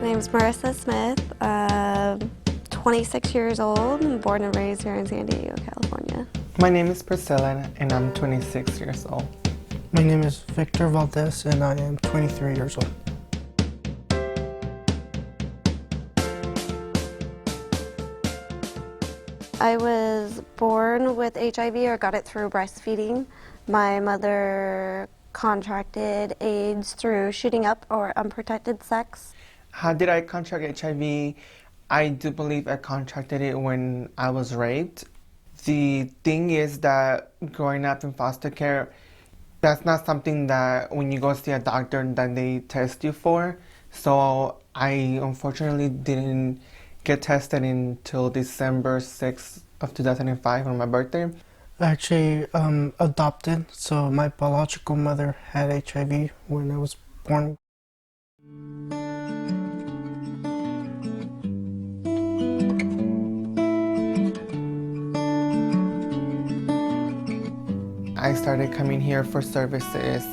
name's Marissa Smith, 26 years old, and born and raised here in San Diego, California. My name is Priscilla and I'm 26 years old. My name is Victor Valdez and I am 23 years old. I was born with HIV, or got it through breastfeeding. My mother contracted AIDS through shooting up or unprotected sex. How did I contract HIV? I do believe I contracted it when I was raped. The thing is that growing up in foster care, that's not something that when you go see a doctor that they test you for. So I unfortunately didn't get tested until December 6th of 2005 on my birthday. I actually adopted, so my biological mother had HIV when I was born. I started coming here for services,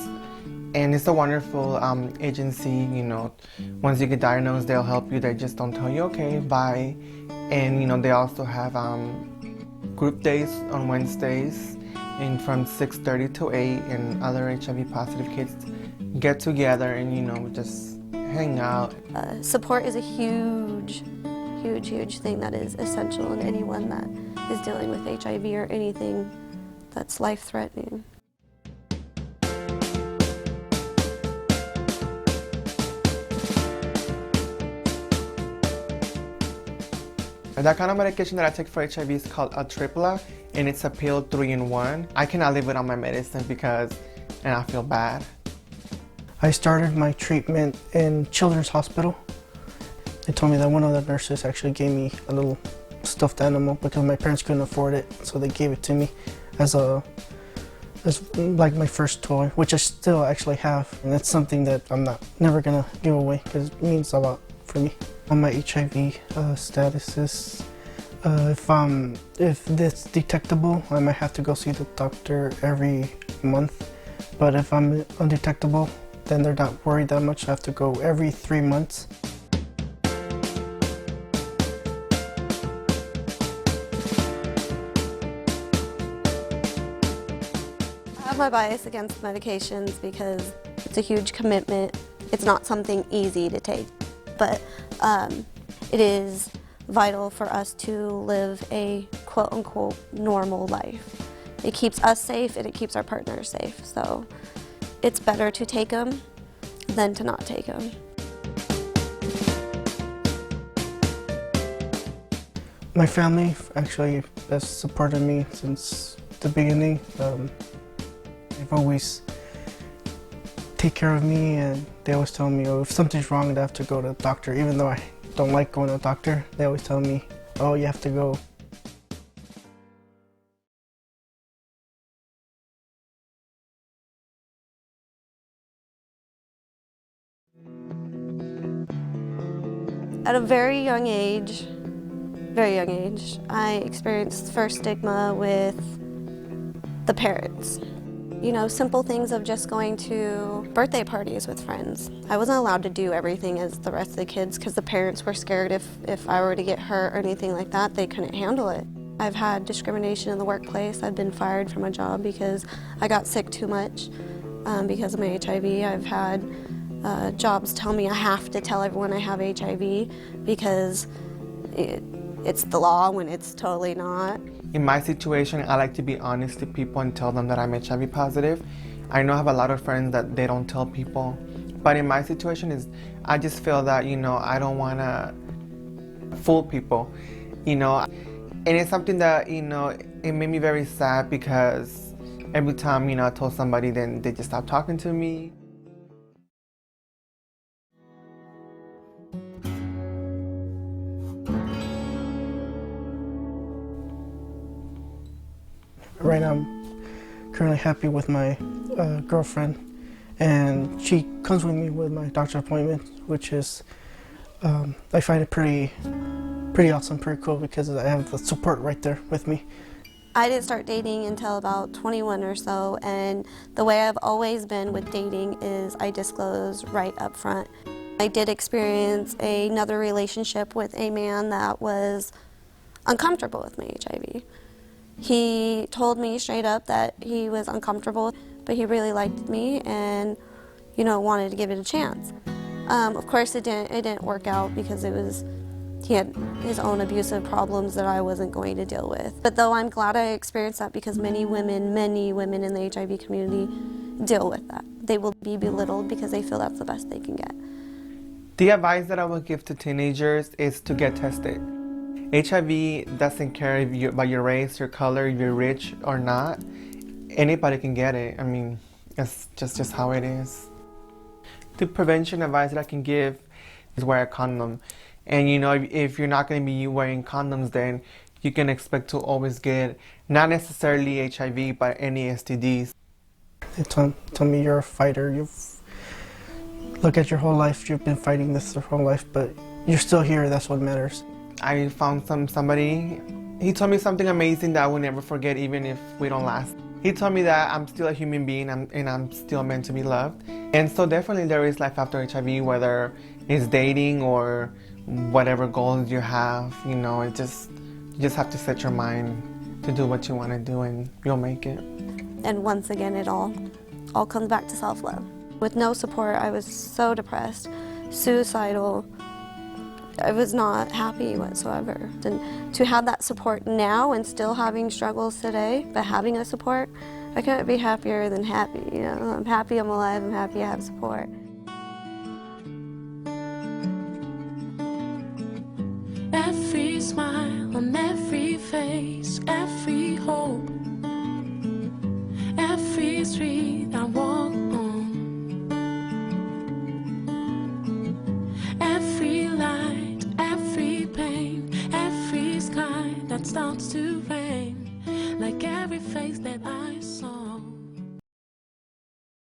and it's a wonderful agency. You know, once you get diagnosed, they'll help you. They just don't tell you, okay, bye. And you know, they also have group days on Wednesdays, and from 6:30 to 8, and other HIV positive kids get together and, you know, just hang out. Support is a huge thing that is essential in anyone that is dealing with HIV or anything that's life-threatening. That kind of medication that I take for HIV is called a tripla, and it's a pill 3-in-1. I cannot live without my medicine and I feel bad. I started my treatment in Children's Hospital. They told me that one of the nurses actually gave me a little stuffed animal because my parents couldn't afford it, so they gave it to me as like my first toy, which I still actually have, and that's something that I'm never gonna give away because it means a lot for me. On my HIV status is if it's detectable, I might have to go see the doctor every month, but if I'm undetectable, then they're not worried that much. I have to go every 3 months. I have my bias against medications because it's a huge commitment. It's not something easy to take, but it is vital for us to live a quote-unquote normal life. It keeps us safe and it keeps our partners safe, so it's better to take them than to not take them. My family actually has supported me since the beginning. They've always take care of me, and they always tell me, oh, if something's wrong, I have to go to the doctor. Even though I don't like going to the doctor, they always tell me, oh, you have to go. At a very young age, I experienced first stigma with the parents. You know, simple things of just going to birthday parties with friends. I wasn't allowed to do everything as the rest of the kids because the parents were scared if I were to get hurt or anything like that, they couldn't handle it. I've had discrimination in the workplace. I've been fired from a job because I got sick too much because of my HIV. I've had jobs tell me I have to tell everyone I have HIV because it's the law when it's totally not. In my situation, I like to be honest to people and tell them that I'm HIV positive. I know I have a lot of friends that they don't tell people, but in my situation I just feel that, you know, I don't want to fool people, you know, and it's something that, you know, it made me very sad because every time, you know, I told somebody, then they just stopped talking to me. Right now, I'm currently happy with my girlfriend, and she comes with me with my doctor's appointment, which is, I find it pretty awesome, pretty cool because I have the support right there with me. I didn't start dating until about 21 or so, and the way I've always been with dating is I disclose right up front. I did experience another relationship with a man that was uncomfortable with my HIV. He told me straight up that he was uncomfortable, but he really liked me and, wanted to give it a chance. Of course, it didn't work out because he had his own abusive problems that I wasn't going to deal with. But though I'm glad I experienced that, because many women in the HIV community deal with that. They will be belittled because they feel that's the best they can get. The advice that I would give to teenagers is to get tested. HIV doesn't care about your race, your color, if you're rich or not. Anybody can get it. I mean, it's just how it is. The prevention advice that I can give is wear a condom. And if you're not going to be wearing condoms, then you can expect to always get, not necessarily HIV, but any STDs. They told me you're a fighter. Look at your whole life. You've been fighting this your whole life, but you're still here. That's what matters. I found somebody. He told me something amazing that I will never forget, even if we don't last. He told me that I'm still a human being and I'm still meant to be loved. And so definitely there is life after HIV, whether it's dating or whatever goals you have. You just have to set your mind to do what you want to do, and you'll make it. And once again, it all comes back to self-love. With no support, I was so depressed, suicidal. I was not happy whatsoever. And to have that support now and still having struggles today, but having a support, I couldn't be happier than happy. I'm happy I'm alive, I'm happy I have support. Every smile on every face, every hope, every street I walk on, every light, every pain, every sky that starts to rain, like every face that I saw.